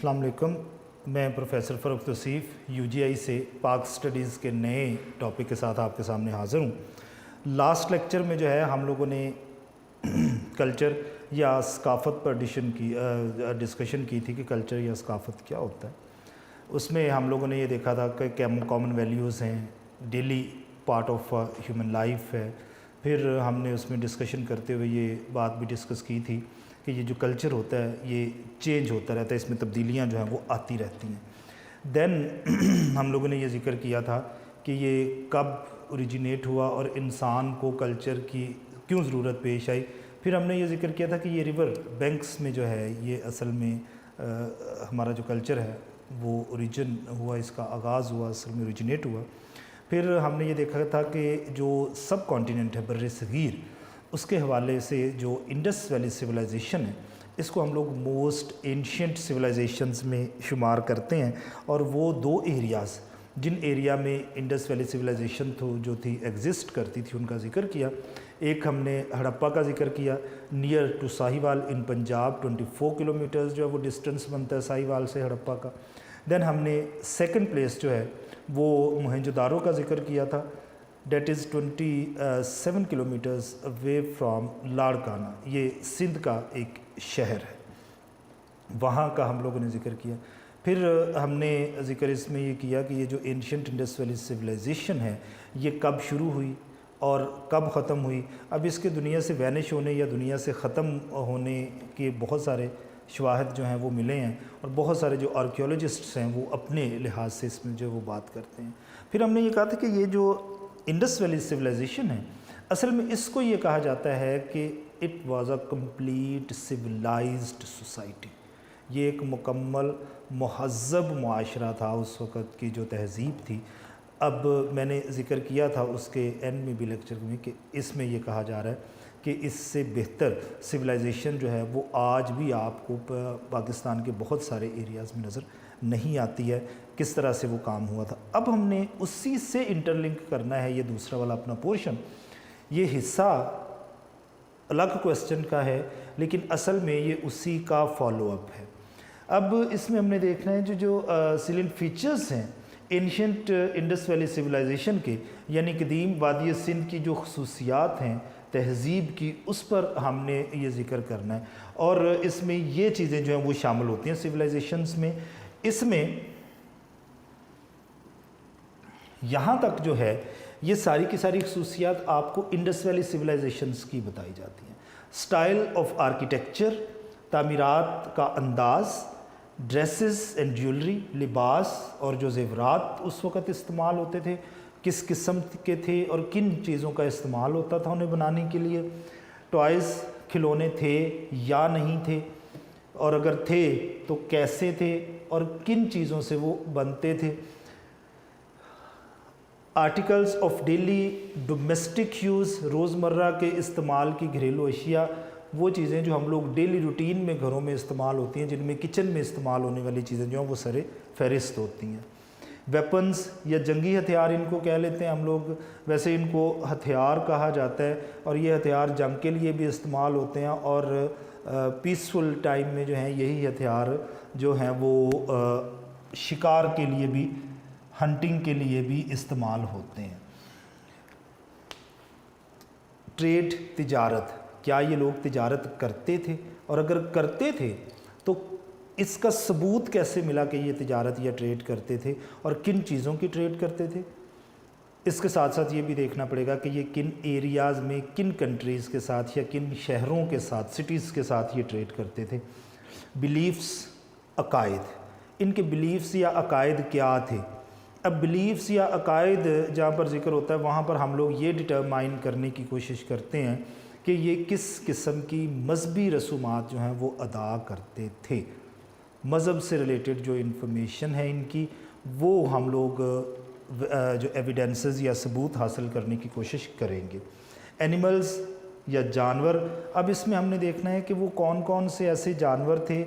अस्सलाम वालेकुम। मैं प्रोफेसर फ़रूक तौसीफ़ यूजीआई से पाक स्टडीज़ के नए टॉपिक के साथ आपके सामने हाज़िर हूँ। लास्ट लेक्चर में जो है हम लोगों ने कल्चर या सकाफ़त पर डिस्कशन की थी कि कल्चर या सकाफ़त क्या होता है। उसमें हम लोगों ने ये देखा था कि कॉमन वैल्यूज़ हैं, daily part of human life है। फिर हमने उसमें डिस्कशन करते हुए ये बात भी डिस्कस की थी कि ये जो कल्चर होता है ये चेंज होता रहता है, इसमें तब्दीलियाँ जो हैं वो आती रहती हैं। देन हम लोगों ने ये ज़िक्र किया था कि ये कब ओरिजिनेट हुआ और इंसान को कल्चर की क्यों ज़रूरत पेश आई। फिर हमने ये ज़िक्र किया था कि ये रिवर बैंक्स में जो है ये असल में हमारा जो कल्चर है वो ओरिजिन हुआ, इसका आगाज़ हुआ, असल में ओरिजिनेट हुआ। फिर हमने ये देखा था कि जो सब कॉन्टिनेंट है बर्र सगीर, उसके हवाले से जो इंडस वैली सिविलाइजेशन है इसको हम लोग मोस्ट एंशियंट सिविलाइजेशंस में शुमार करते हैं। और वो दो एरियाज़ जिन एरिया में इंडस वैली सिविलाइजेशन जो थी एग्जिस्ट करती थी उनका ज़िक्र किया। एक हमने हड़प्पा का ज़िक्र किया, near to Sahiwal in Punjab, 24 kilometres जो है वो डिस्टेंस बनता है साहिवाल से हड़प्पा का। देन हमने सेकंड प्लेस जो है वो मोहनजोदारो का ज़िक्र किया था, that is 27 kilometres away from Larkana, ये सिंध का एक शहर है, वहाँ का हम लोगों ने ज़िक्र किया। फिर हमने ज़िक्र इसमें ये किया कि ये जो एंशिएंट इंडस वैली सिविलाइजेशन है ये कब शुरू हुई और कब ख़त्म हुई। अब इसके दुनिया से वैनिश होने या दुनिया से ख़त्म होने के बहुत सारे शवाहिद जो हैं वो मिले हैं और बहुत सारे जो आर्कियोलॉजिस्ट्स हैं वो अपने लिहाज से इसमें जो वो बात करते हैं। फिर हमने ये कहा था कि ये जो इंडस वैली सिविलाइजेशन है असल में इसको ये कहा जाता है कि it was a complete civilised society. ये एक मुकम्मल महज़ब मुआशरा था उस वक़्त की जो तहज़ीब थी। अब मैंने ज़िक्र किया था उसके एंड में भी लेक्चर में कि इसमें ये कहा जा रहा है कि इससे बेहतर सिविलाइजेशन जो है वो आज भी आपको पाकिस्तान के बहुत सारे एरियाज़ में नज़र नहीं आती है, किस तरह से वो काम हुआ था। अब हमने उसी से इंटरलिंक करना है ये दूसरा वाला अपना पोर्शन। ये हिस्सा अलग क्वेश्चन का है लेकिन असल में ये उसी का फॉलोअप है। अब इसमें हमने देखना है जो सिलेंट फीचर्स हैं एंशिएंट इंडस वैली सिविलाइजेशन के, यानी कदीम वादी सिंध की जो खसूसियात हैं तहज़ीब की, उस पर हमने ये ज़िक्र करना है। और इसमें ये चीज़ें जो हैं वो शामिल होती हैं सिविलाइजेशंस में। इसमें यहाँ तक जो है ये सारी की सारी खसूसियात आपको इंडस वैली सिविलाइजेशंस की बताई जाती हैं। स्टाइल ऑफ आर्किटेक्चर, तामीरात का अंदाज़, ड्रेसेस एंड ज्वेलरी, लिबास और जो ज़ेवरात उस वक़्त इस्तेमाल होते थे किस किस्म के थे और किन चीज़ों का इस्तेमाल होता था उन्हें बनाने के लिए। टॉयज़, खिलौने थे या नहीं थे, और अगर थे तो कैसे थे और किन चीज़ों से वो बनते थे। Articles of daily domestic use, रोज़मर्रा के इस्तेमाल की घरेलू अशिया, वो चीज़ें जो हम लोग डेली रूटीन में घरों में इस्तेमाल होती हैं, जिनमें किचन में इस्तेमाल होने वाली चीज़ें जो हैं वो सरे फहरिस्त होती हैं। वेपन्स या जंगी हथियार इनको कह लेते हैं हम लोग, वैसे इनको हथियार कहा जाता है और ये हथियार जंग के लिए भी इस्तेमाल होते हैं और पीसफुल टाइम में जो हैं यही हथियार जो हैं वो शिकार के लिए भी, हंटिंग के लिए भी इस्तेमाल होते हैं। ट्रेड, तिजारत, क्या ये लोग तिजारत करते थे और अगर करते थे तो इसका सबूत कैसे मिला कि ये तिजारत या ट्रेड करते थे और किन चीज़ों की ट्रेड करते थे। इसके साथ साथ ये भी देखना पड़ेगा कि ये किन एरियाज़ में किन कंट्रीज़ के साथ या किन शहरों के साथ, सिटीज़ के साथ ये ट्रेड करते थे। बिलीफ्स, अकायद, इनके बिलीफ्स या अकायद क्या थे। अब बिलीफ्स या अकायद जहाँ पर ज़िक्र होता है वहाँ पर हम लोग ये डिटरमाइन करने की कोशिश करते हैं कि ये किस किस्म की मजहबी रसूमात जो हैं वो अदा करते थे। मज़हब से रिलेटेड जो इन्फॉर्मेशन है इनकी वो हम लोग जो एविडेंसेस या सबूत हासिल करने की कोशिश करेंगे। एनिमल्स या जानवर, अब इसमें हमने देखना है कि वो कौन कौन से ऐसे जानवर थे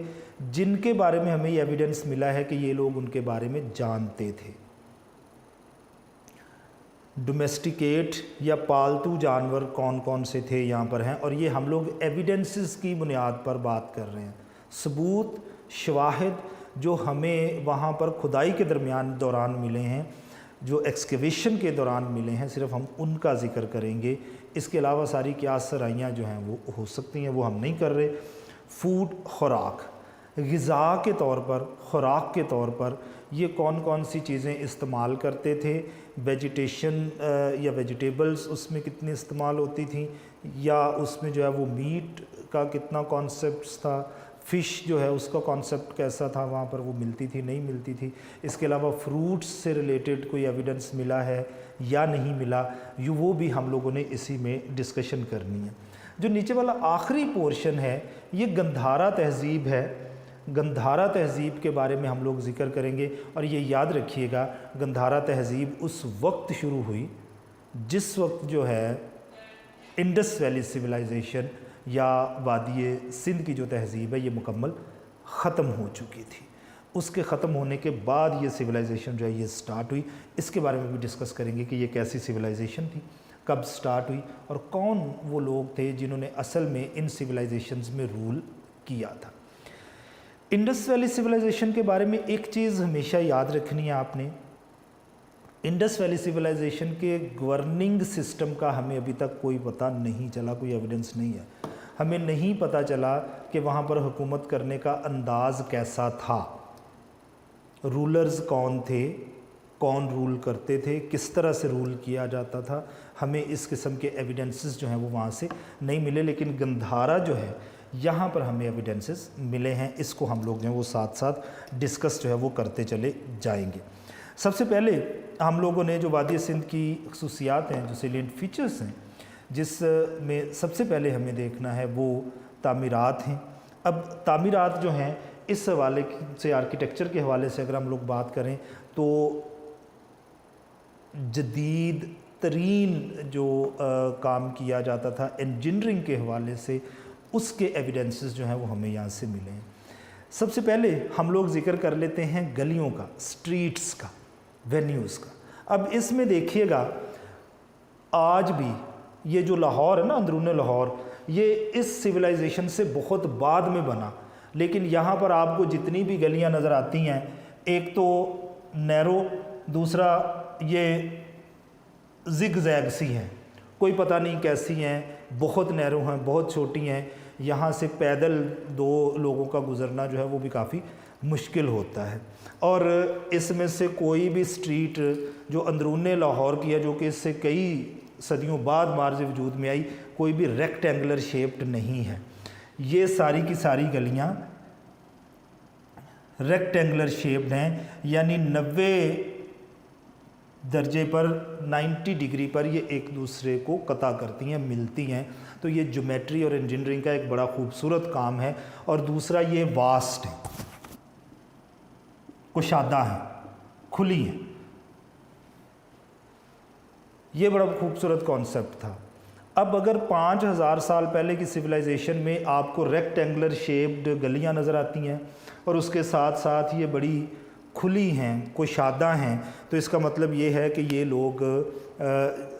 जिनके बारे में हमें एविडेंस मिला है कि ये लोग उनके बारे में जानते थे। डोमेस्टिकेट या पालतू जानवर कौन कौन से थे यहाँ पर हैं और ये हम लोग एविडेंसेस की बुनियाद पर बात कर रहे हैं। सबूत, शवाहिद जो हमें वहाँ पर खुदाई के दौरान मिले हैं, जो एक्सकेवेशन के दौरान मिले हैं, सिर्फ हम उनका ज़िक्र करेंगे। इसके अलावा सारी क्या सराइयाँ जो हैं वो हो सकती हैं, वो हम नहीं कर रहे। फूड, खुराक, ग़िज़ा के तौर पर, खुराक के तौर पर ये कौन कौन सी चीज़ें इस्तेमाल करते थे, वेजिटेशन या वेजिटेबल्स उसमें कितनी इस्तेमाल होती थी, या उसमें जो है वो मीट का कितना कॉन्सेप्ट था, फ़िश जो है उसका कॉन्सेप्ट कैसा था, वहाँ पर वो मिलती थी नहीं मिलती थी। इसके अलावा फ्रूट्स से रिलेटेड कोई एविडेंस मिला है या नहीं मिला, वो भी हम लोगों ने इसी में डिस्कशन करनी है। जो नीचे वाला आखिरी पोर्शन है ये गंधारा तहज़ीब है। गंधारा तहज़ीब के बारे में हम लोग ज़िक्र करेंगे, और ये याद रखिएगा गंधारा तहज़ीब उस वक्त शुरू हुई जिस वक्त जो है इंडस वैली सिविलाइजेशन या वादी सिंध की जो तहज़ीब है ये मुकम्मल ख़त्म हो चुकी थी। उसके ख़त्म होने के बाद ये सिविलाइजेशन जो है ये स्टार्ट हुई। इसके बारे में भी डिस्कस करेंगे कि ये कैसी सिविलाइजेशन थी, कब स्टार्ट हुई, और कौन वो लोग थे जिन्होंने असल में इन सिविलाइजेशंस में रूल किया था। इंडस वैली सिविलाइजेशन के बारे में एक चीज़ हमेशा याद रखनी है आपने, इंडस वैली सिविलाइजेशन के गवर्निंग सिस्टम का हमें अभी तक कोई पता नहीं चला, कोई एविडेंस नहीं है। हमें नहीं पता चला कि वहाँ पर हुकूमत करने का अंदाज़ कैसा था, रूलर्स कौन थे, कौन रूल करते थे, किस तरह से रूल किया जाता था। हमें इस किस्म के एविडेंसेस जो हैं वो वहाँ से नहीं मिले, लेकिन गंधारा जो है यहाँ पर हमें एविडेंसेस मिले हैं। इसको हम लोग जो है वो साथ साथ डिस्कस जो है वो करते चले जाएंगे। सबसे पहले हम लोगों ने जो वादी सिंध की खसूसियात हैं, जो सेलिएंट फीचर्स हैं, जिसमें सबसे पहले हमें देखना है वो तामीरात हैं। अब तामीरात जो हैं इस हवाले से, आर्किटेक्चर के हवाले से अगर हम लोग बात करें तो जदीद तरीन जो काम किया जाता था इंजीनियरिंग के हवाले से, उसके एविडेंसेस जो हैं वो हमें यहाँ से मिले हैं। सबसे पहले हम लोग ज़िक्र कर लेते हैं गलियों का, स्ट्रीट्स का, वेन्यूज़ का। अब इसमें देखिएगा आज भी ये जो लाहौर है ना, अंदरूनी लाहौर, ये इस सिविलाइजेशन से बहुत बाद में बना, लेकिन यहाँ पर आपको जितनी भी गलियाँ नज़र आती हैं, एक तो नैरो, दूसरा ये जिग जैग सी हैं, कोई पता नहीं कैसी हैं, बहुत नैरो हैं, बहुत छोटी हैं। यहाँ से पैदल दो लोगों का गुज़रना जो है वो भी काफ़ी मुश्किल होता है। और इसमें से कोई भी स्ट्रीट जो अंदरूनी लाहौर की है, जो कि इससे कई सदियों बाद मार्ज वजूद में आई, कोई भी रेक्टेंगुलर शेप्ड नहीं है। ये सारी की सारी गलियाँ रेक्टेंगुलर शेप्ड हैं, यानी 90 दर्जे पर, 90 डिग्री पर ये एक दूसरे को कता करती हैं, मिलती हैं। तो ये ज्योमेट्री और इंजीनियरिंग का एक बड़ा खूबसूरत काम है। और दूसरा ये वास्ट है, कुशादा है, खुली है। ये बड़ा खूबसूरत कॉन्सेप्ट था। अब अगर 5000 साल पहले की सिविलाइजेशन में आपको रेक्टेंगुलर शेप्ड गलियां नज़र आती हैं और उसके साथ साथ ये बड़ी खुली हैं, कुशादा हैं, तो इसका मतलब ये है कि ये लोग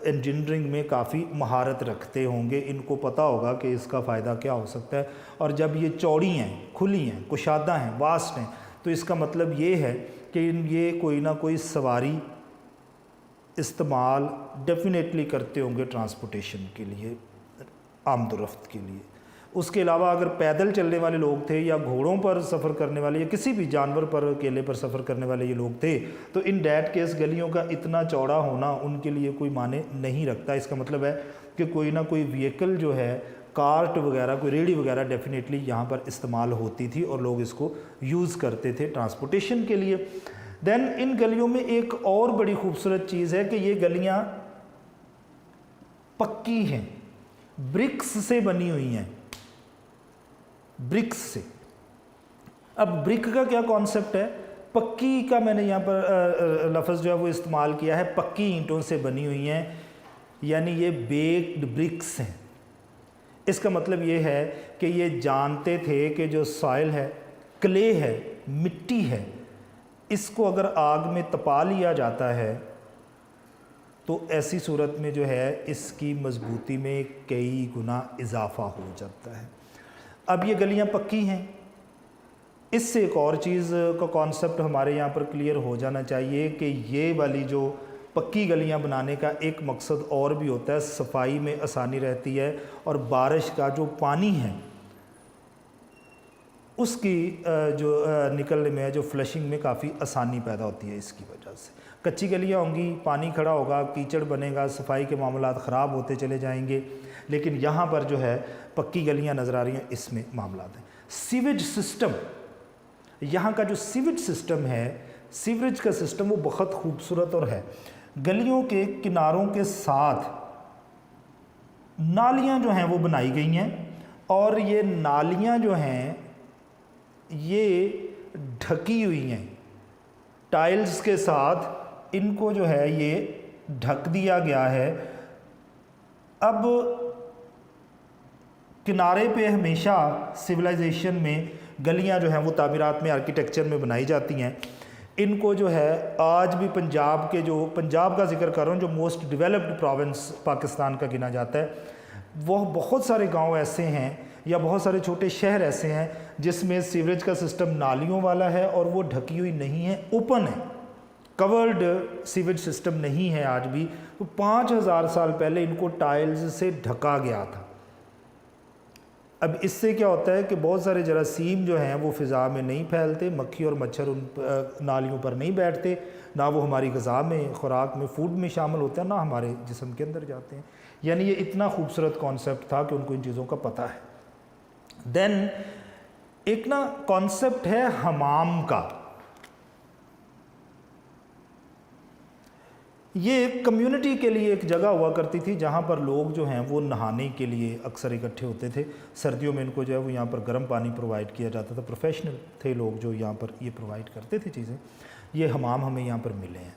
इंजीनियरिंग में काफ़ी महारत रखते होंगे, इनको पता होगा कि इसका फ़ायदा क्या हो सकता है। और जब ये चौड़ी हैं, खुली हैं, कुशादा हैं, वास्ट हैं, तो इसका मतलब ये है कि ये कोई ना कोई सवारी इस्तेमाल डेफिनेटली करते होंगे ट्रांसपोर्टेशन के लिए, आमदोरफ्त के लिए। उसके अलावा अगर पैदल चलने वाले लोग थे या घोड़ों पर सफ़र करने वाले या किसी भी जानवर पर, अकेले पर सफ़र करने वाले ये लोग थे, तो इन डैट केस गलियों का इतना चौड़ा होना उनके लिए कोई माने नहीं रखता। इसका मतलब है कि कोई ना कोई व्हीकल जो है, कार्ट वगैरह, कोई रेडी वगैरह डेफिनेटली यहाँ पर इस्तेमाल होती थी और लोग इसको यूज़ करते थे ट्रांसपोर्टेशन के लिए। देन इन गलियों में एक और बड़ी खूबसूरत चीज़ है कि ये गलियाँ पक्की हैं, ब्रिक्स से बनी हुई हैं, ब्रिक्स से। अब ब्रिक का क्या कॉन्सेप्ट है, पक्की का मैंने यहाँ पर लफ्ज़ जो है वो इस्तेमाल किया है, पक्की ईंटों से बनी हुई हैं, यानी ये बेक्ड ब्रिक्स हैं। इसका मतलब ये है कि ये जानते थे कि जो सॉइल है, क्ले है, मिट्टी है, इसको अगर आग में तपा लिया जाता है तो ऐसी सूरत में जो है इसकी मजबूती में कई गुना इजाफा हो जाता है। अब ये गलियां पक्की हैं, इससे एक और चीज़ का कॉन्सेप्ट हमारे यहाँ पर क्लियर हो जाना चाहिए कि ये वाली जो पक्की गलियाँ बनाने का एक मकसद और भी होता है, सफाई में आसानी रहती है और बारिश का जो पानी है उसकी जो निकलने में, जो फ्लशिंग में काफ़ी आसानी पैदा होती है इसकी वजह से। कच्ची गलियाँ होंगी, पानी खड़ा होगा, कीचड़ बनेगा, सफाई के मामलात ख़राब होते चले जाएंगे। लेकिन यहाँ पर जो है पक्की गलियाँ नज़र आ रही हैं, इसमें मामलात हैं। सीवेज सिस्टम, यहाँ का जो सीवेज सिस्टम है, सीवरेज का सिस्टम वो बहुत खूबसूरत और है। गलियों के किनारों के साथ नालियाँ जो हैं वो बनाई गई हैं और ये नालियाँ जो हैं ये ढकी हुई हैं टाइल्स के साथ, इनको जो है ये ढक दिया गया है। अब किनारे पे हमेशा सिविलाइजेशन में गलियां जो हैं वो तामीरात में, आर्किटेक्चर में बनाई जाती हैं। इनको जो है आज भी पंजाब के, जो पंजाब का जिक्र कर रहा हूँ, जो मोस्ट डेवलप्ड प्रोविंस पाकिस्तान का गिना जाता है, वह बहुत सारे गांव ऐसे हैं या बहुत सारे छोटे शहर ऐसे हैं जिसमें सीवरेज का सिस्टम नालियों वाला है और वो ढकी हुई नहीं है, ओपन है, कवर्ड सीवेज सिस्टम नहीं है आज भी। तो 5000 साल पहले इनको टाइल्स से ढका गया था। अब इससे क्या होता है कि बहुत सारे जरासीम जो हैं वो फ़िज़ा में नहीं फैलते, मक्खी और मच्छर उन नालियों पर नहीं बैठते, ना वो हमारी ग़िज़ा में, खुराक में, फूड में शामिल होते हैं, ना हमारे जिस्म के अंदर जाते हैं। यानी ये इतना खूबसूरत कॉन्सेप्ट था कि उनको इन चीज़ों का पता है। देन एक ना कॉन्सेप्ट है हमाम का। ये कम्युनिटी के लिए एक जगह हुआ करती थी जहाँ पर लोग जो हैं वो नहाने के लिए अक्सर इकट्ठे होते थे। सर्दियों में इनको जो है वो यहाँ पर गर्म पानी प्रोवाइड किया जाता था। प्रोफेशनल थे लोग जो यहाँ पर ये प्रोवाइड करते थे चीज़ें। ये हमाम हमें यहाँ पर मिले हैं।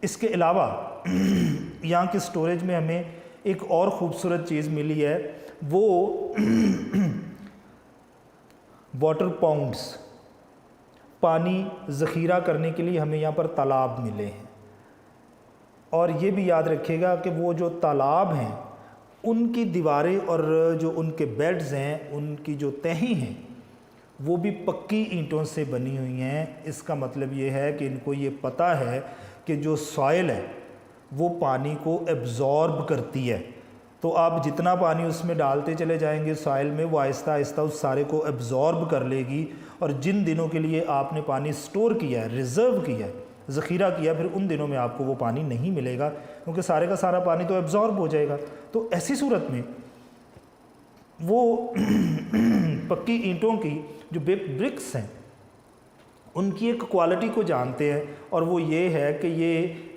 इसके अलावा यहाँ की स्टोरेज में हमें एक और ख़ूबसूरत चीज़ मिली है, वो वाटर पाउंड्स, पानी ज़ख़ीरा करने के लिए हमें यहाँ पर तालाब मिले हैं। और ये भी याद रखिएगा कि वो जो तालाब हैं उनकी दीवारें और जो उनके बेड्स हैं, उनकी जो तहें हैं, वो भी पक्की ईंटों से बनी हुई हैं। इसका मतलब ये है कि इनको ये पता है कि जो सॉइल है वो पानी को एब्ज़ॉर्ब करती है। तो आप जितना पानी उसमें डालते चले जाएंगे सॉइल में, वो आहिस्ता आहिस्ता उस सारे को एब्ज़ॉर्ब कर लेगी। और जिन दिनों के लिए आपने पानी स्टोर किया है, रिज़र्व किया है, ज़ख़ीरा किया, फिर उन दिनों में आपको वो पानी नहीं मिलेगा क्योंकि सारे का सारा पानी तो एब्ज़ॉर्ब हो जाएगा। तो ऐसी सूरत में वो पक्की ईंटों की जो ब्रिक्स हैं उनकी एक क्वालिटी को जानते हैं, और वो ये है कि ये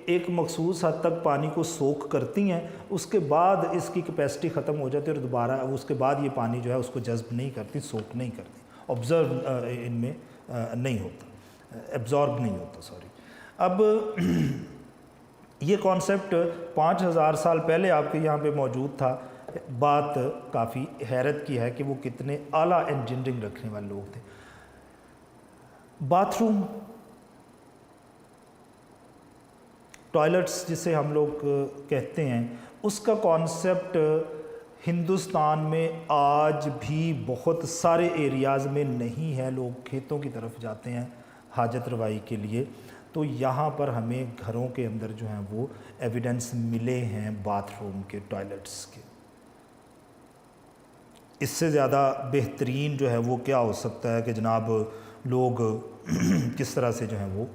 एक मखसूस हद तक पानी को सोख करती हैं, उसके बाद इसकी कैपेसिटी ख़त्म हो जाती है और दोबारा उसके बाद ये पानी जो है उसको जज़्ब नहीं करती, सोख नहीं करती, ऑब्ज़र्व इनमें नहीं होता, एब्ज़ॉर्ब नहीं होता, सॉरी। अब ये कॉन्सेप्ट 5000 साल पहले आपके यहाँ पे मौजूद था। बात काफ़ी हैरत की है कि वो कितने आला इंजीनियरिंग रखने वाले लोग थे। बाथरूम, टॉयलेट्स जिसे हम लोग कहते हैं, उसका कॉन्सेप्ट हिंदुस्तान में आज भी बहुत सारे एरियाज़ में नहीं है। लोग खेतों की तरफ जाते हैं हाजत रवाई के लिए, तो यहाँ पर हमें घरों के अंदर जो हैं वो एविडेंस मिले हैं बाथरूम के, टॉयलेट्स के। इससे ज़्यादा बेहतरीन जो है वो क्या हो सकता है कि जनाब लोग किस तरह से जो है वो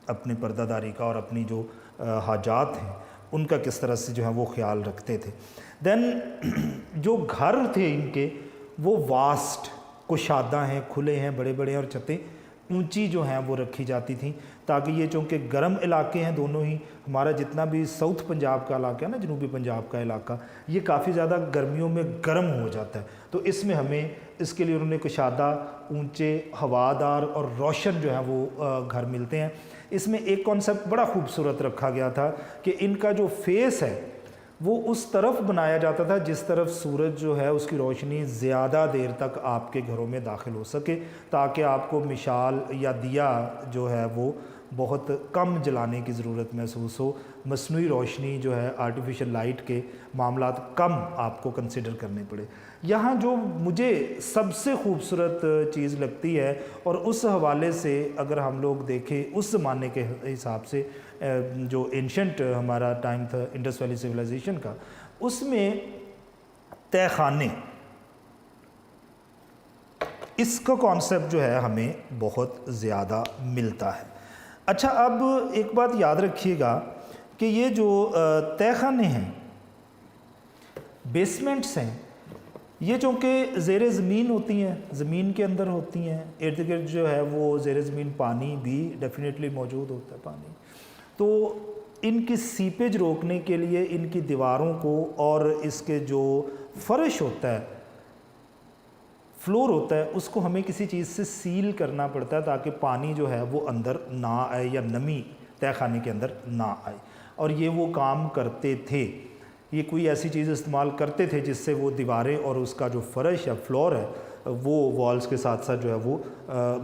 अपनी पर्दादारी का और अपनी जो हाजात हैं उनका किस तरह से जो है वो ख्याल रखते थे। देन जो घर थे इनके वो वास्ट, कुशादा हैं, खुले हैं, बड़े बड़े हैं, और छतें ऊंची जो हैं वो रखी जाती थी ताकि ये, चूँकि गर्म इलाके हैं दोनों ही, हमारा जितना भी साउथ पंजाब का इलाका है ना, जनूबी पंजाब का इलाका, ये काफ़ी ज़्यादा गर्मियों में गर्म हो जाता है। तो इसमें हमें इसके लिए उन्होंने कुशादा, ऊंचे, हवादार और रोशन जो है वो घर मिलते हैं। इसमें एक कॉन्सेप्ट बड़ा खूबसूरत रखा गया था कि इनका जो फेस है वो उस तरफ बनाया जाता था जिस तरफ सूरज जो है उसकी रोशनी ज़्यादा देर तक आपके घरों में दाखिल हो सके, ताकि आपको मिशाल या दिया जो है वो बहुत कम जलाने की ज़रूरत महसूस हो। मसनूई रोशनी जो है, आर्टिफिशियल लाइट के मामलात कम आपको कंसिडर करने पड़े। यहाँ जो मुझे सबसे खूबसूरत चीज़ लगती है, और उस हवाले से अगर हम लोग देखें उस ज़माने के हिसाब से, जो एंशंट हमारा टाइम था इंडस वैली सिविलाइजेशन का, उसमें तहखाने, इसका कॉन्सेप्ट जो है हमें बहुत ज़्यादा मिलता है। अच्छा, अब एक बात याद रखिएगा कि ये जो तहखाने हैं, बेसमेंट्स हैं, ये चूँकि ज़ेर ज़मीन होती हैं, ज़मीन के अंदर होती हैं, इर्द गिर्द जो है वो ज़ेर ज़मीन पानी भी डेफिनेटली मौजूद होता है पानी। तो इनकी सीपेज रोकने के लिए इनकी दीवारों को और इसके जो फर्श होता है, फ्लोर होता है, उसको हमें किसी चीज़ से सील करना पड़ता है ताकि पानी जो है वो अंदर ना आए या नमी तहखाने के अंदर ना आए। और ये वो काम करते थे, ये कोई ऐसी चीज़ इस्तेमाल करते थे जिससे वो दीवारें और उसका जो फर्श या फ्लोर है वो वॉल्स के साथ साथ जो है वो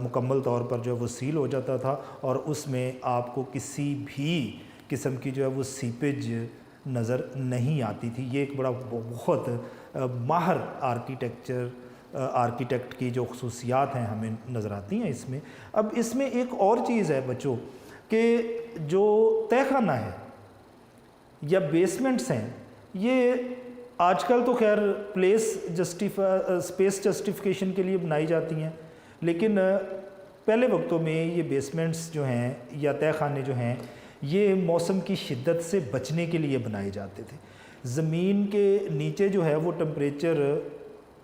मुकम्मल तौर पर जो है वो सील हो जाता था, और उसमें आपको किसी भी किस्म की जो है वो सीपेज नज़र नहीं आती थी। ये एक बड़ा बहुत माहिर आर्किटेक्ट की जो खसूसियात हैं हमें नज़र आती हैं इसमें। अब इसमें एक और चीज़ है बच्चों, कि जो तहखाना है या बेसमेंट्स हैं, ये आजकल तो खैर स्पेस जस्टिफिकेशन के लिए बनाई जाती हैं, लेकिन पहले वक्तों में ये बेसमेंट्स जो हैं या तहखाने जो हैं, ये मौसम की शिद्दत से बचने के लिए बनाए जाते थे। ज़मीन के नीचे जो है वो टेम्परेचर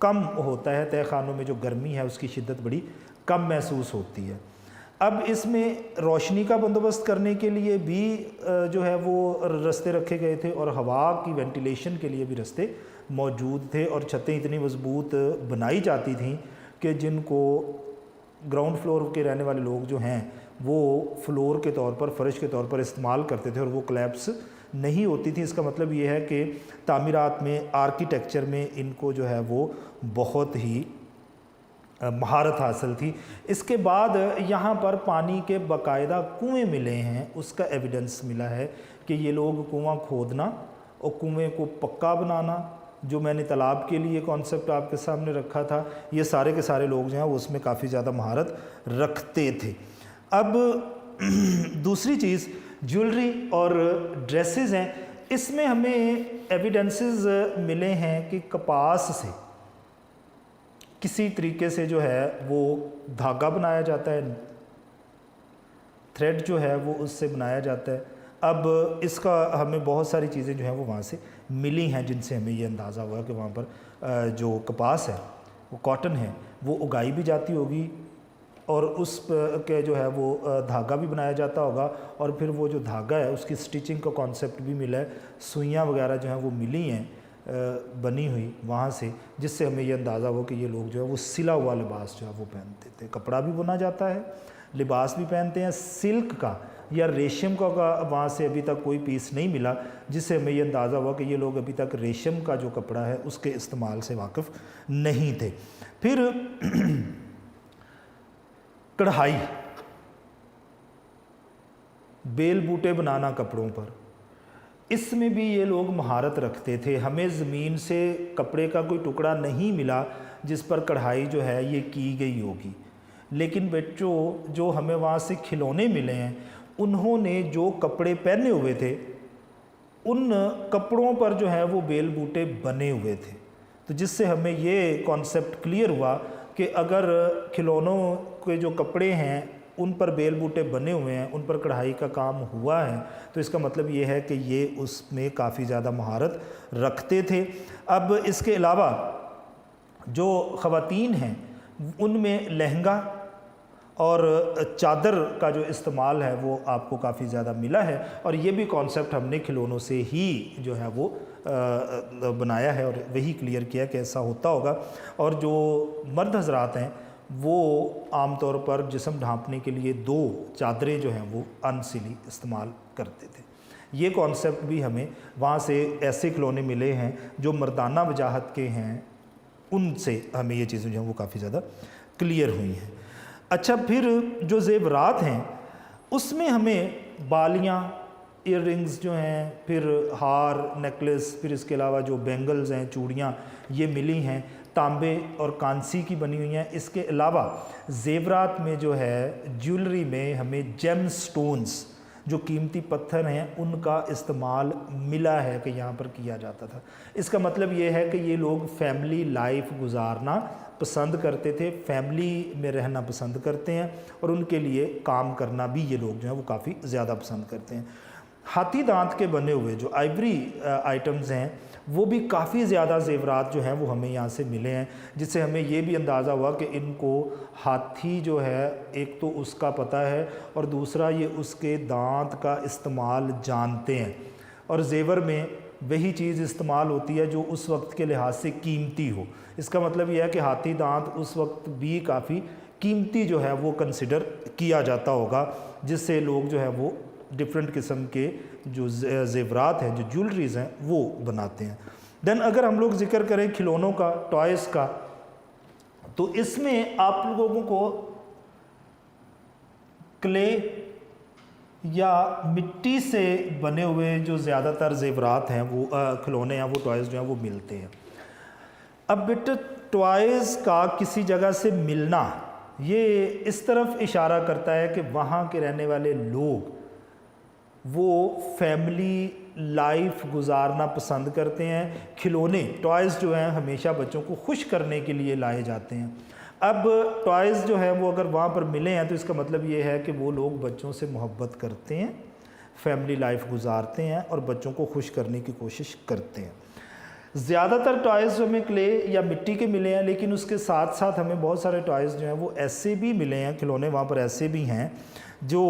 कम होता है, तहखानों में जो गर्मी है उसकी शिद्दत बड़ी कम महसूस होती है। अब इसमें रोशनी का बंदोबस्त करने के लिए भी जो है वो रास्ते रखे गए थे, और हवा की वेंटिलेशन के लिए भी रास्ते मौजूद थे, और छतें इतनी मजबूत बनाई जाती थीं कि जिनको ग्राउंड फ्लोर के रहने वाले लोग जो हैं वो फ्लोर के तौर पर, फर्श के तौर पर इस्तेमाल करते थे, और वो कोलैप्स नहीं होती थी। इसका मतलब ये है कि तामीरात में, आर्किटेक्चर में इनको जो है वो बहुत ही महारत हासिल थी। इसके बाद यहाँ पर पानी के बाकायदा कुएँ मिले हैं, उसका एविडेंस मिला है कि ये लोग कुआं खोदना और कुएँ को पक्का बनाना, जो मैंने तालाब के लिए कॉन्सेप्ट आपके सामने रखा था, ये सारे के सारे लोग जो हैं वो उसमें काफ़ी ज़्यादा महारत रखते थे। अब दूसरी चीज़ ज्वेलरी और ड्रेसेस हैं। इसमें हमें एविडेंसेस मिले हैं कि कपास से किसी तरीके से जो है वो धागा बनाया जाता है, थ्रेड जो है वो उससे बनाया जाता है। अब इसका हमें बहुत सारी चीज़ें जो हैं वो वहाँ से मिली हैं, जिनसे हमें ये अंदाज़ा हुआ कि वहाँ पर जो कपास है वो कॉटन है, वो उगाई भी जाती होगी, और उस के जो है वो धागा भी बनाया जाता होगा, और फिर वो जो धागा है उसकी स्टिचिंग का कॉन्सेप्ट भी मिला है। सुइयाँ वगैरह जो हैं वो मिली हैं बनी हुई वहाँ से, जिससे हमें ये अंदाज़ा हो कि ये लोग जो है वो सिला हुआ लिबास जो है वो पहनते थे। कपड़ा भी बुना जाता है, लिबास भी पहनते हैं। सिल्क का या रेशम का वहाँ से अभी तक कोई पीस नहीं मिला, जिससे हमें ये अंदाज़ा हुआ कि ये लोग अभी तक रेशम का जो कपड़ा है उसके इस्तेमाल से वाकिफ़ नहीं थे। फिर कढ़ाई, बेल बूटे बनाना कपड़ों पर, इसमें भी ये लोग महारत रखते थे। हमें ज़मीन से कपड़े का कोई टुकड़ा नहीं मिला जिस पर कढ़ाई जो है ये की गई होगी, लेकिन बच्चों जो हमें वहाँ से खिलौने मिले हैं, उन्होंने जो कपड़े पहने हुए थे उन कपड़ों पर जो है वो बेल बूटे बने हुए थे। तो जिससे हमें ये कॉन्सेप्ट क्लियर हुआ कि अगर खिलौनों के जो कपड़े हैं उन पर बेल बूटे बने हुए हैं, उन पर कढ़ाई का काम हुआ है, तो इसका मतलब ये है कि ये उसमें काफ़ी ज़्यादा महारत रखते थे। अब इसके अलावा जो ख़वातीन हैं उनमें लहंगा और चादर का जो इस्तेमाल है वो आपको काफ़ी ज़्यादा मिला है, और ये भी कॉन्सेप्ट हमने खिलौनों से ही जो है वो बनाया है, और वही क्लियर किया कि ऐसा होता होगा। और जो मर्द हजरात हैं वो आमतौर पर जिस्म ढांपने के लिए 2 चादरें जो हैं वो अनसिली इस्तेमाल करते थे। ये कॉन्सेप्ट भी हमें वहाँ से ऐसे खिलौने मिले हैं जो मर्दाना वजाहत के हैं, उनसे हमें ये चीज़ें जो हैं वो काफ़ी ज़्यादा क्लियर हुई हैं। अच्छा, फिर जो ज़ेवरात हैं उसमें हमें बालियाँ, ईयर रिंग्स जो हैं, फिर हार, नेकलेस, फिर इसके अलावा जो बैंगल्स हैं, चूड़ियाँ, ये मिली हैं, तांबे और कांसी की बनी हुई हैं। इसके अलावा ज़ेवरात में जो है ज्वेलरी में हमें जेम स्टोन्स, जो कीमती पत्थर हैं, उनका इस्तेमाल मिला है कि यहाँ पर किया जाता था। इसका मतलब ये है कि ये लोग फैमिली लाइफ गुजारना पसंद करते थे, फैमिली में रहना पसंद करते हैं और उनके लिए काम करना भी ये लोग जो हैं वो काफ़ी ज़्यादा पसंद करते हैं। हाथी दांत के बने हुए जो आइवरी आइटम्स हैं वो भी काफ़ी ज़्यादा ज़ेवरात जो हैं वो हमें यहाँ से मिले हैं, जिससे हमें ये भी अंदाज़ा हुआ कि इनको हाथी जो है, एक तो उसका पता है और दूसरा ये उसके दांत का इस्तेमाल जानते हैं, और ज़ेवर में वही चीज़ इस्तेमाल होती है जो उस वक्त के लिहाज से कीमती हो। इसका मतलब यह है कि हाथी दांत उस वक्त भी काफ़ी कीमती जो है वो कंसिडर किया जाता होगा, जिससे लोग जो है वो डिफरेंट किस्म के जो ज़ेवरात हैं, जो ज्वेलरीज़ हैं, वो बनाते हैं। देन अगर हम लोग जिक्र करें खिलौनों का, टॉयज़ का, तो इसमें आप लोगों को क्ले या मिट्टी से बने हुए जो ज़्यादातर ज़ेवरात हैं वो खिलौने हैं, वो टॉयज़ जो हैं वो मिलते हैं। अब बेटा टॉयज़ का किसी जगह से मिलना ये इस तरफ इशारा करता है कि वहाँ के रहने वाले लोग वो फैमिली लाइफ गुजारना पसंद करते हैं। खिलौने, टॉयज़ जो हैं हमेशा बच्चों को खुश करने के लिए लाए जाते हैं। अब टॉयज़ जो है वो अगर वहाँ पर मिले हैं तो इसका मतलब ये है कि वो लोग बच्चों से मोहब्बत करते हैं, फैमिली लाइफ गुजारते हैं और बच्चों को खुश करने की कोशिश करते हैं। ज़्यादातर टॉयज़ हमें क्ले या मिट्टी के मिले हैं, लेकिन उसके साथ साथ हमें बहुत सारे टॉयज़ जो हैं वो ऐसे भी मिले हैं, खिलौने वहाँ पर ऐसे भी हैं जो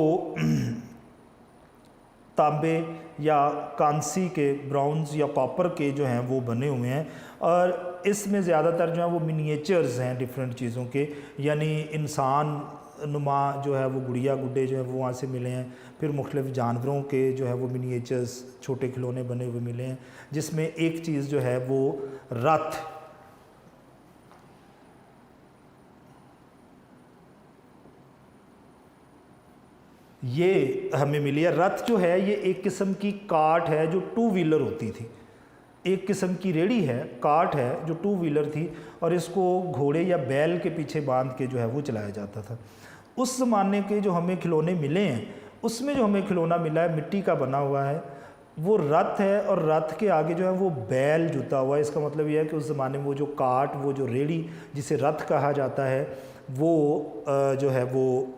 तांबे या कांसी के, ब्राउन्स या कॉपर के जो हैं वो बने हुए हैं, और इसमें ज़्यादातर जो है वो मिनिएचर्स हैं डिफरेंट चीज़ों के, यानी इंसान नुमा जो है वो गुड़िया गुड्डे जो है वो वहाँ से मिले हैं। फिर मुख्तलिफ़ जानवरों के जो है वो मिनिएचर्स, छोटे खिलौने बने हुए मिले हैं, जिसमें एक चीज़ जो है वो रथ, ये हमें मिली है। रथ जो है ये एक किस्म की कार्ट है जो 2 व्हीलर होती थी, एक किस्म की रेडी है, कार्ट है जो 2 व्हीलर थी, और इसको घोड़े या बैल के पीछे बांध के जो है वो चलाया जाता था। उस ज़माने के जो हमें खिलौने मिले हैं उसमें जो हमें खिलौना मिला है मिट्टी का बना हुआ है, वो रथ है, और रथ के आगे जो है वो बैल जुता हुआ है। इसका मतलब यह है कि उस ज़माने में वो जो कार्ट, वो जो रेडी जिसे रथ कहा जाता है, वो जो है वो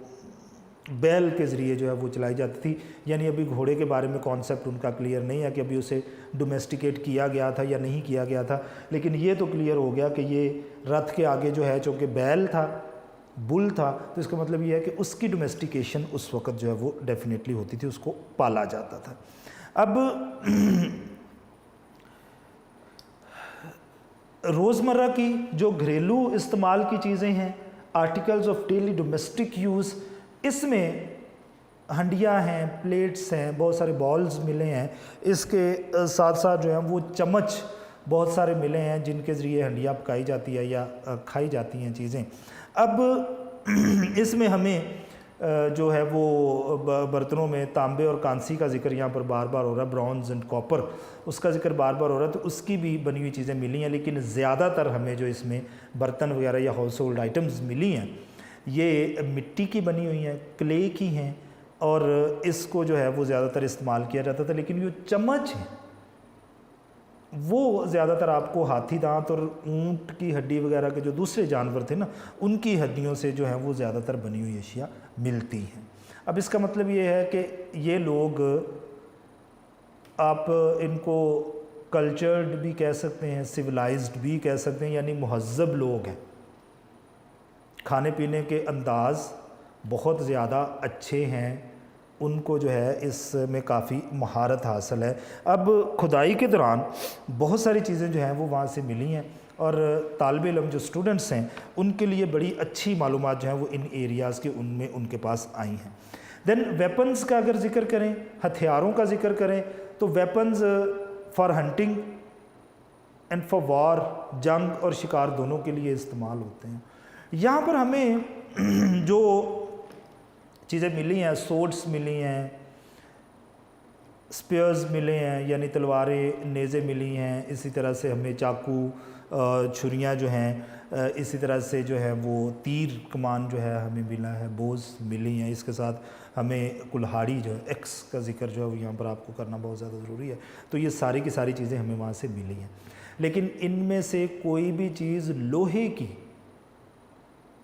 बैल के ज़रिए जो है वो चलाई जाती थी। यानी अभी घोड़े के बारे में कॉन्सेप्ट उनका क्लियर नहीं है कि अभी उसे डोमेस्टिकेट किया गया था या नहीं किया गया था, लेकिन ये तो क्लियर हो गया कि ये रथ के आगे जो है, चूँकि बैल था, बुल था, तो इसका मतलब ये है कि उसकी डोमेस्टिकेशन उस वक़्त जो है वो डेफिनेटली होती थी, उसको पाला जाता था। अब रोज़मर्रा की जो घरेलू इस्तेमाल की चीज़ें हैं, articles of daily domestic use, इसमें हंडियाँ हैं, प्लेट्स हैं, बहुत सारे बॉल्स मिले हैं। इसके साथ साथ जो है वो चम्मच बहुत सारे मिले हैं जिनके ज़रिए हंडियाँ पकाई जाती है या खाई जाती हैं चीज़ें। अब इसमें हमें जो है वो बर्तनों में तांबे और कांसी का जिक्र यहाँ पर बार बार हो रहा है, ब्रॉन्ज एंड कॉपर, उसका जिक्र बार बार हो रहा है, तो उसकी भी बनी हुई चीज़ें मिली हैं। लेकिन ज़्यादातर हमें जो इसमें बर्तन वगैरह या हाउस होल्ड आइटम्स मिली हैं ये मिट्टी की बनी हुई हैं, क्ले की हैं, और इसको जो है वो ज़्यादातर इस्तेमाल किया जाता था। लेकिन जो चम्मच है वो ज़्यादातर आपको हाथी दांत और ऊंट की हड्डी वगैरह के जो दूसरे जानवर थे ना, उनकी हड्डियों से जो है वो ज़्यादातर बनी हुई अशिया मिलती हैं। अब इसका मतलब ये है कि ये लोग, आप इनको कल्चर्ड भी कह सकते हैं, सिविलाइज्ड भी कह सकते हैं, यानी मुहज़्ज़ब लोग हैं। खाने पीने के अंदाज़ बहुत ज़्यादा अच्छे हैं, उनको जो है इसमें काफ़ी महारत हासिल है। अब खुदाई के दौरान बहुत सारी चीज़ें जो हैं वो वहाँ से मिली हैं, और तालिब इल्म जो स्टूडेंट्स हैं उनके लिए बड़ी अच्छी मालूमात जो हैं वो इन एरियाज़ के उनमें उनके पास आई हैं। देन वेपन्स का अगर जिक्र करें, हथियारों का जिक्र करें, तो weapons for hunting and for war, जंग और शिकार दोनों के लिए इस्तेमाल होते हैं। यहाँ पर हमें जो चीज़ें मिली हैं, सोर्ड्स मिली हैं, स्पेयर्स मिले हैं यानी तलवारें, नेज़े मिली हैं, इसी तरह से हमें चाकू, छुरियाँ जो हैं, इसी तरह से जो है वो तीर कमान जो है हमें मिला है, बोझ मिली हैं। इसके साथ हमें कुल्हाड़ी जो है, एक्स का जिक्र जो है वो यहाँ पर आपको करना बहुत ज़्यादा ज़रूरी है। तो ये सारी की सारी चीज़ें हमें वहाँ से मिली हैं, लेकिन इनमें से कोई भी चीज़ लोहे की,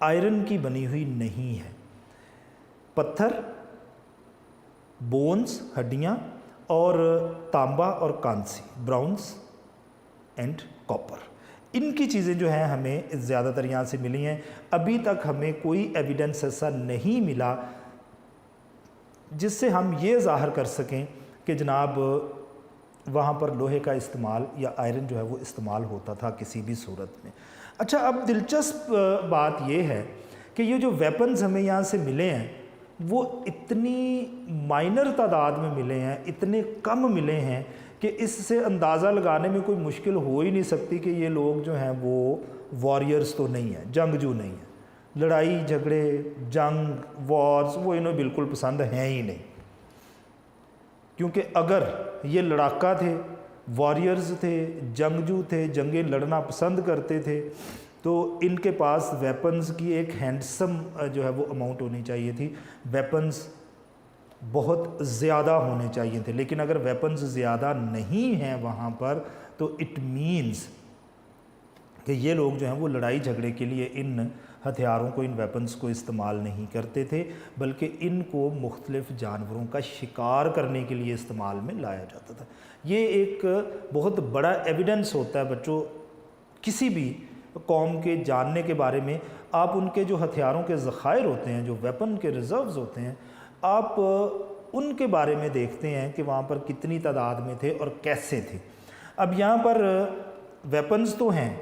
आयरन की बनी हुई नहीं है। पत्थर, बोन्स, हड्डियाँ, और तांबा और कांसी, ब्राउन्स एंड कॉपर, इनकी चीज़ें जो हैं हमें ज़्यादातर यहाँ से मिली हैं। अभी तक हमें कोई एविडेंस ऐसा नहीं मिला जिससे हम ये ज़ाहिर कर सकें कि जनाब वहाँ पर लोहे का इस्तेमाल या आयरन जो है वो इस्तेमाल होता था किसी भी सूरत में। अच्छा, अब दिलचस्प बात ये है कि ये जो वेपन्स हमें यहाँ से मिले हैं वो इतनी माइनर तादाद में मिले हैं, इतने कम मिले हैं कि इससे अंदाज़ा लगाने में कोई मुश्किल हो ही नहीं सकती कि ये लोग जो हैं वो वॉरियर्स तो नहीं हैं, जंगजू नहीं हैं। लड़ाई झगड़े, जंग, वॉर्स वो इन्हें बिल्कुल पसंद हैं ही नहीं, क्योंकि अगर ये लड़ाका थे, वॉरियर्स थे, जंगजू थे, जंगें लड़ना पसंद करते थे, तो इनके पास वेपन्स की एक हैंडसम जो है वो अमाउंट होनी चाहिए थी, वेपन्स बहुत ज़्यादा होने चाहिए थे। लेकिन अगर वेपन्स ज़्यादा नहीं हैं वहाँ पर, तो इट मीन्स कि ये लोग जो हैं वो लड़ाई झगड़े के लिए इन हथियारों को, इन वेपन्स को इस्तेमाल नहीं करते थे, बल्कि इनको मुख्तलिफ़ जानवरों का शिकार करने के लिए इस्तेमाल में लाया जाता था। ये एक बहुत बड़ा एविडेंस होता है बच्चों किसी भी कौम के जानने के बारे में। आप उनके जो हथियारों के ज़खायर होते हैं, जो वेपन के रिज़र्व्स होते हैं, आप उनके बारे में देखते हैं कि वहाँ पर कितनी तादाद में थे और कैसे थे। अब यहाँ पर वेपन्स तो हैं,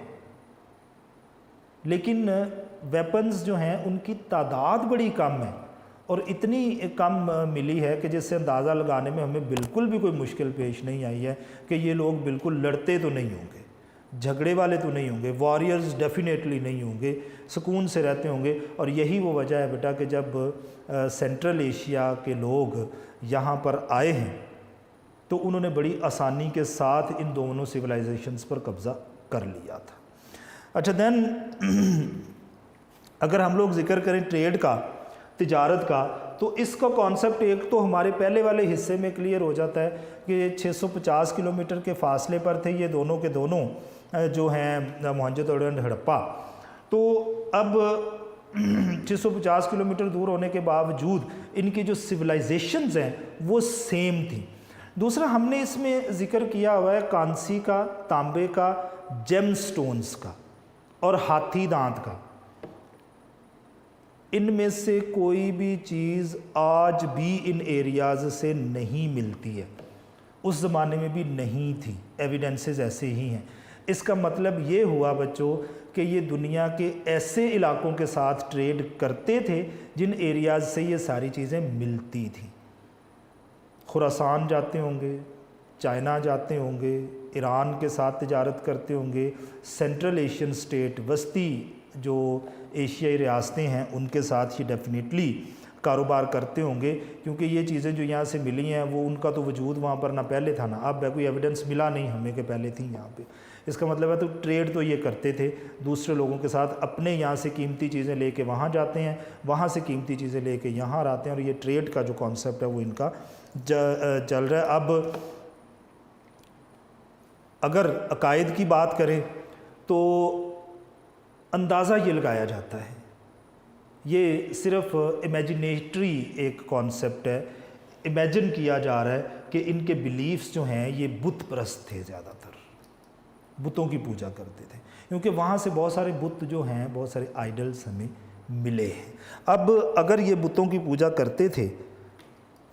लेकिन वेपन्स जो हैं उनकी तादाद बड़ी कम है और इतनी कम मिली है कि जिससे अंदाज़ा लगाने में हमें बिल्कुल भी कोई मुश्किल पेश नहीं आई है कि ये लोग बिल्कुल लड़ते तो नहीं होंगे, झगड़े वाले तो नहीं होंगे, वॉरियर्स डेफिनेटली नहीं होंगे, सुकून से रहते होंगे। और यही वो वजह है बेटा कि जब सेंट्रल एशिया के लोग यहाँ पर आए हैं तो उन्होंने बड़ी आसानी के साथ इन दोनों सिविलाइजेशंस पर कब्ज़ा कर लिया था। अच्छा, देन अगर हम लोग ज़िक्र करें ट्रेड का, तिजारत का, तो इसका कॉन्सेप्ट एक तो हमारे पहले वाले हिस्से में क्लियर हो जाता है कि 650 किलोमीटर के फासले पर थे ये दोनों के दोनों जो हैं मोहनजोदड़ो एंड हड़प्पा। तो अब 650 किलोमीटर दूर होने के बावजूद इनकी जो सिविलाइजेशंस हैं वो सेम थी। दूसरा हमने इसमें ज़िक्र किया हुआ है कांसी का, तांबे का, जेम स्टोन्स का और हाथी दांत का। इनमें से कोई भी चीज़ आज भी इन एरियाज़ से नहीं मिलती है, उस ज़माने में भी नहीं थी, एविडेंसेस ऐसे ही हैं। इसका मतलब ये हुआ बच्चों कि ये दुनिया के ऐसे इलाकों के साथ ट्रेड करते थे जिन एरियाज़ से ये सारी चीज़ें मिलती थी। खुरासान जाते होंगे, चाइना जाते होंगे, ईरान के साथ तिजारत करते होंगे, सेंट्रल एशियन स्टेट, वस्ती जो एशियाई रियासतें हैं उनके साथ ये डेफिनेटली कारोबार करते होंगे, क्योंकि ये चीज़ें जो यहाँ से मिली हैं वो उनका तो वजूद वहाँ पर ना पहले था ना अब, कोई एविडेंस मिला नहीं हमें कि पहले थी यहाँ पे। इसका मतलब है तो ट्रेड तो ये करते थे दूसरे लोगों के साथ, अपने यहाँ से कीमती चीज़ें लेके वहाँ जाते हैं, वहाँ से कीमती चीज़ें लेके यहाँ आते हैं, और ये ट्रेड का जो कॉन्सेप्ट है वो इनका चल रहा है। अब अगर अकायद की बात करें तो अंदाज़ा ये लगाया जाता है, ये सिर्फ इमेजिनेटरी एक कॉन्सेप्ट है, इमेजिन किया जा रहा है कि इनके बिलीफ्स जो हैं ये बुत परस्त थे, ज़्यादातर बुतों की पूजा करते थे, क्योंकि वहाँ से बहुत सारे बुत जो हैं, बहुत सारे आइडल्स हमें मिले हैं। अब अगर ये बुतों की पूजा करते थे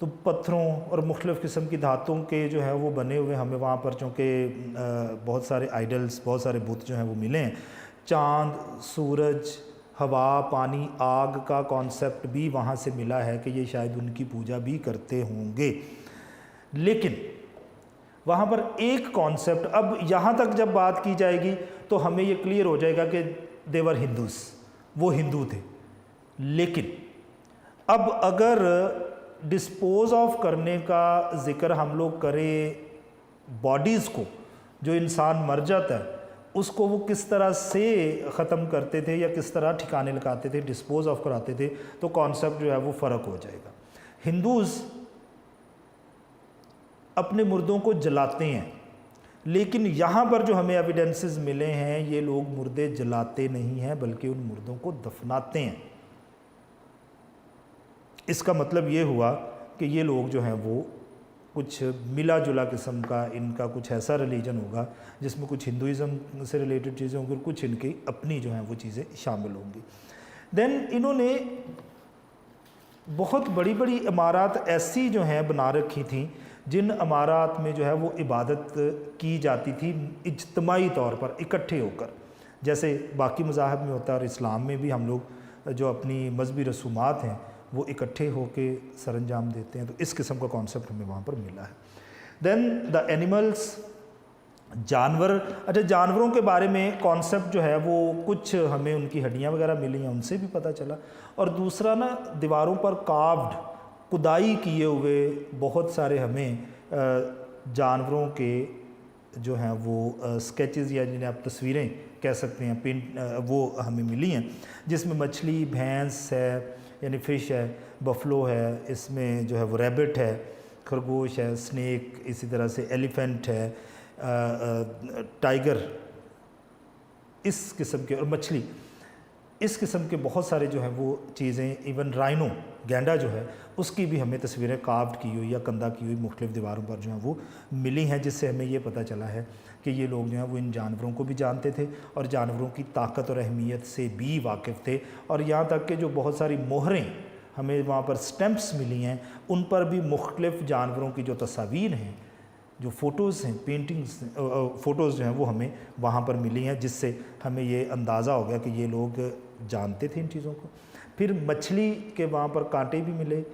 तो पत्थरों और मुख्तलिफ़ किस्म की धातुओं के जो है वो बने हुए हमें वहाँ पर, चूँकि बहुत सारे आइडल्स, बहुत सारे बुत जो हैं वो मिले हैं। चाँद, सूरज, हवा, पानी, आग का कॉन्सेप्ट भी वहाँ से मिला है कि ये शायद उनकी पूजा भी करते होंगे। लेकिन वहाँ पर एक कॉन्सेप्ट, अब यहाँ तक जब बात की जाएगी तो हमें ये क्लियर हो जाएगा कि देवर हिंदूस, वो हिंदू थे। लेकिन अब अगर डिस्पोज ऑफ करने का ज़िक्र हम लोग करें बॉडीज़ को, जो इंसान मर जाता है उसको वो किस तरह से ख़त्म करते थे या किस तरह ठिकाने लगाते थे, डिस्पोज ऑफ कराते थे, तो कॉन्सेप्ट जो है वो फ़र्क हो जाएगा। हिंदूज़ अपने मुर्दों को जलाते हैं, लेकिन यहाँ पर जो हमें एविडेंसेस मिले हैं ये लोग मुर्दे जलाते नहीं हैं बल्कि उन मुर्दों को दफनाते हैं। इसका मतलब ये हुआ कि ये लोग जो हैं वो कुछ मिला जुला किस्म का, इनका कुछ ऐसा रिलीजन होगा जिसमें कुछ हिंदुइज़्म से रिलेटेड चीज़ें होंगी और कुछ इनकी अपनी जो हैं वो चीज़ें शामिल होंगी। देन इन्होंने बहुत बड़ी बड़ी इमारत ऐसी जो हैं बना रखी थी जिन इमारत में जो है वो इबादत की जाती थी इज्तिमाई तौर पर, इकट्ठे होकर, जैसे बाकी मज़ाहब में होता है और इस्लाम में भी हम लोग जो अपनी मजहबी रसूमात हैं वो इकट्ठे होके सरंजाम देते हैं। तो इस किस्म का कॉन्सेप्ट हमें वहाँ पर मिला है। देन द एनिमल्स, जानवर। अच्छा, जानवरों के बारे में कॉन्सेप्ट जो है वो कुछ हमें उनकी हड्डियाँ वगैरह मिली हैं, उनसे भी पता चला। और दूसरा ना, दीवारों पर कार्व्ड, खुदाई किए हुए बहुत सारे हमें जानवरों के जो हैं वो स्केचेस या जिन्हें आप तस्वीरें कह सकते हैं, पेंट, वो हमें मिली हैं, जिसमें मछली, भैंस है यानी फ़िश है, बफलो है, इसमें जो है वो रैबिट है, खरगोश है, स्नेक, इसी तरह से एलिफेंट है, टाइगर, इस किस्म के, और मछली, इस किस्म के बहुत सारे जो हैं वो चीज़ें, इवन राइनो, गैंडा जो है उसकी भी हमें तस्वीरें कार्व्ड की हुई या कंधा की हुई मुख्तलिफ़ दीवारों पर जो हैं वो मिली हैं, जिससे हमें ये पता चला है कि ये लोग जो हैं वो इन जानवरों को भी जानते थे और जानवरों की ताकत और अहमियत से भी वाकिफ़ थे। और यहाँ तक कि जो बहुत सारी मोहरें हमें वहाँ पर स्टैम्प्स मिली हैं, उन पर भी मुख्तलिफ़ जानवरों की जो तस्वीर हैं, जो फ़ोटोज़ हैं, पेंटिंग्स, फ़ोटोज़ जो हैं वो हमें वहाँ पर मिली हैं, जिससे हमें ये अंदाज़ा हो गया कि ये लोग जानते थे इन चीज़ों को। फिर मछली के वहाँ पर कांटे भी मिले,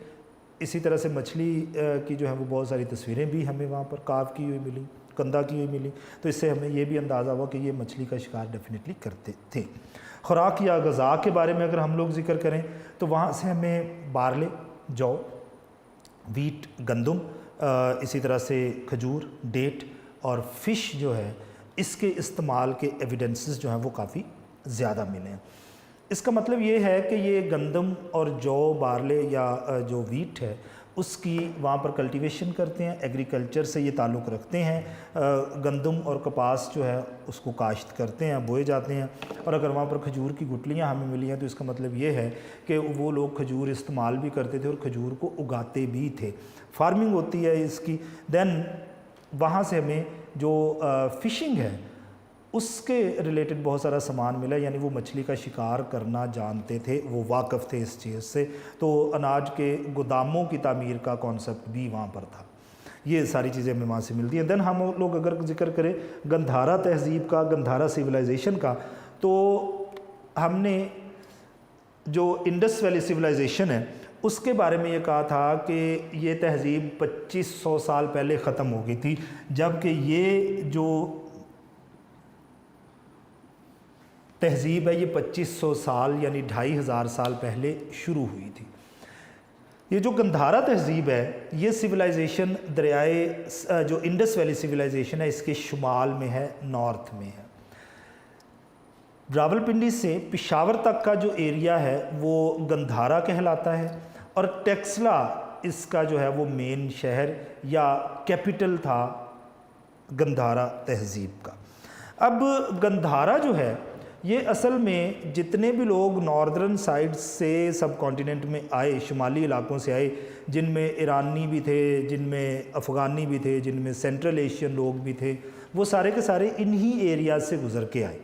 इसी तरह से मछली की जो है वो बहुत सारी तस्वीरें भी हमें वहाँ पर कार्व की हुई मिली, कंधा की हुई मिली। तो इससे हमें ये भी अंदाज़ा हुआ कि ये मछली का शिकार डेफिनेटली करते थे। खुराक या ग़ज़ा के बारे में अगर हम लोग ज़िक्र करें तो वहाँ से हमें बारले, जौ, वीट, गंदम, इसी तरह से खजूर, डेट और फ़िश जो है, इसके इस्तेमाल के एविडेंसेस जो हैं वो काफ़ी ज़्यादा मिले हैं। इसका मतलब ये है कि ये गंदम और जौ, बारले या जो वीट है उसकी वहाँ पर कल्टीवेशन करते हैं, एग्रीकल्चर से ये ताल्लुक़ रखते हैं। गंदम और कपास जो है उसको काश्त करते हैं, बोए जाते हैं। और अगर वहाँ पर खजूर की गुठलियाँ हमें मिली हैं तो इसका मतलब ये है कि वो लोग खजूर इस्तेमाल भी करते थे और खजूर को उगाते भी थे, फार्मिंग होती है इसकी। देन वहाँ से हमें जो फ़िशिंग है उसके रिलेटेड बहुत सारा सामान मिला, यानी वो मछली का शिकार करना जानते थे, वो वाकिफ़ थे इस चीज़ से। तो अनाज के गोदामों की तामीर का कॉन्सेप्ट भी वहाँ पर था। ये सारी चीज़ें हमें वहाँ से मिलती हैं। देन हम लोग अगर जिक्र करें गंधारा तहज़ीब का, गंधारा सिविलाइजेशन का, तो हमने जो इंडस वैली सिविलाइजेशन है उसके बारे में ये कहा था कि ये तहज़ीब 2500 साल पहले ख़त्म हो गई थी, जबकि ये जो तहज़ीब है ये 2500 साल यानी 2500 साल पहले शुरू हुई थी। ये जो गंधारा तहज़ीब है ये सिविलाइजेशन दरियाए जो इंडस वैली सिविलाइजेशन है इसके शुमाल में है, नॉर्थ में है। रावलपिंडी से पिशावर तक का जो एरिया है वो गंधारा कहलाता है और टेक्सला इसका जो है वो मेन शहर या कैपिटल था गंधारा तहज़ीब का। अब गंधारा जो है ये असल में जितने भी लोग नॉर्दर्न साइड से सब कॉन्टिनेंट में आए, शुमाली इलाकों से आए, जिनमें ईरानी भी थे, जिनमें अफ़गानी भी थे, जिनमें सेंट्रल एशियन लोग भी थे, वो सारे के सारे इन्हीं एरिया से गुज़र के आए।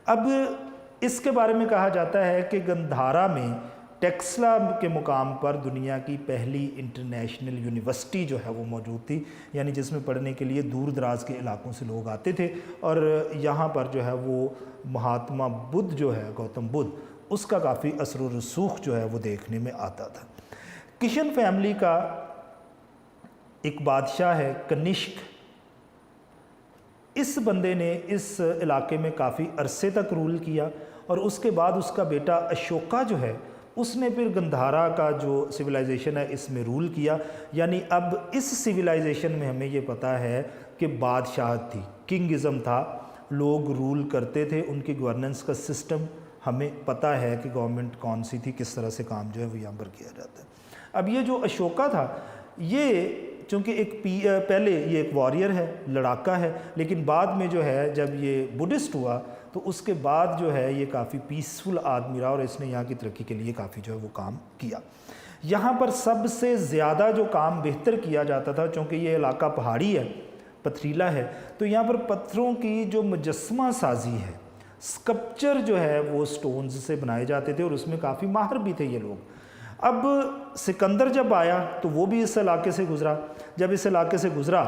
अब इसके बारे में कहा जाता है कि गंधारा में टेक्सला के मुकाम पर दुनिया की पहली इंटरनेशनल यूनिवर्सिटी जो है वो मौजूद थी, यानी जिसमें पढ़ने के लिए दूर दराज के इलाकों से लोग आते थे। और यहाँ पर जो है वो महात्मा बुद्ध जो है, गौतम बुद्ध, उसका काफ़ी असर व रसूख जो है वो देखने में आता था। किशन फैमिली का एक बादशाह है कनिष्क। इस बंदे ने इस इलाके में काफ़ी अरसे तक रूल किया और उसके बाद उसका बेटा अशोका जो है उसने फिर गंधारा का जो सिविलाइजेशन है इसमें रूल किया। यानी अब इस सिविलाइजेशन में हमें ये पता है कि बादशाह थी, किंगिज़म था, लोग रूल करते थे, उनकी गवर्नेंस का सिस्टम हमें पता है कि गवर्नमेंट कौन सी थी, किस तरह से काम जो है वो यहाँ पर किया जाता है। अब ये जो अशोका था ये चूँकि पहले ये एक वॉरियर है, लड़ाका है, लेकिन बाद में जो है जब ये बुद्धिस्ट हुआ तो उसके बाद जो है ये काफ़ी पीसफुल आदमी रहा और इसने यहाँ की तरक्की के लिए काफ़ी जो है वो काम किया। यहाँ पर सबसे ज़्यादा जो काम बेहतर किया जाता था, चूँकि ये इलाका पहाड़ी है, पथरीला है, तो यहाँ पर पत्थरों की जो मुजस्समा साजी है, स्कल्पचर जो है वो स्टोन्स से बनाए जाते थे और उसमें काफ़ी माहिर भी थे ये लोग। अब सिकंदर जब आया तो वो भी इस इलाके से गुज़रा। जब इस इलाके से गुज़रा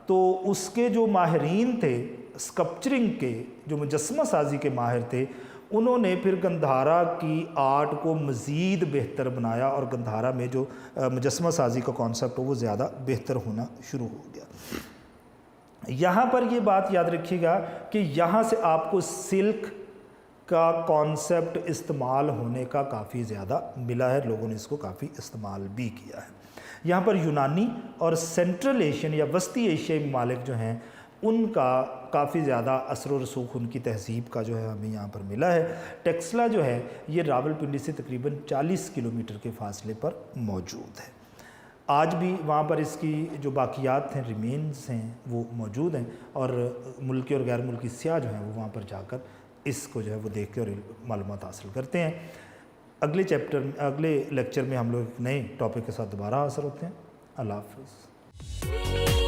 तो उसके जो माहिरीन थे स्कल्पचरिंग के, जो मुजस्समा साजी के माहिर थे, उन्होंने फिर गंधारा की आर्ट को मज़ीद बेहतर बनाया और गंधारा में जो मुजस्समा साजी का कॉन्सेप्ट हो वो ज़्यादा बेहतर होना शुरू हो गया। यहाँ पर ये बात याद रखिएगा कि यहाँ से आपको सिल्क का कॉन्सेप्ट इस्तेमाल होने का काफ़ी ज़्यादा मिला है, लोगों ने इसको काफ़ी इस्तेमाल भी किया है। यहाँ पर यूनानी और सेंट्रल एशियन या वस्ती एशियाई ममालिक जो हैं उनका काफ़ी ज़्यादा असर व रसूख उनकी तहज़ीब का जो है हमें यहाँ पर मिला है। टेक्सला जो है ये रावलपिंडी से तकरीबन 40 किलोमीटर के फासले पर मौजूद है। आज भी वहाँ पर इसकी जो बाकियात हैं, रिमेन्स हैं, वो मौजूद हैं और मुल्की और गैर मुल्की सियाह जो हैं वो वहाँ पर जाकर इसको जो है वो देख के और मालूमात हासिल करते हैं। अगले लेक्चर में हम लोग एक नए टॉपिक के साथ दोबारा हासिल होते हैं। अल्लाह हाफ़िज़।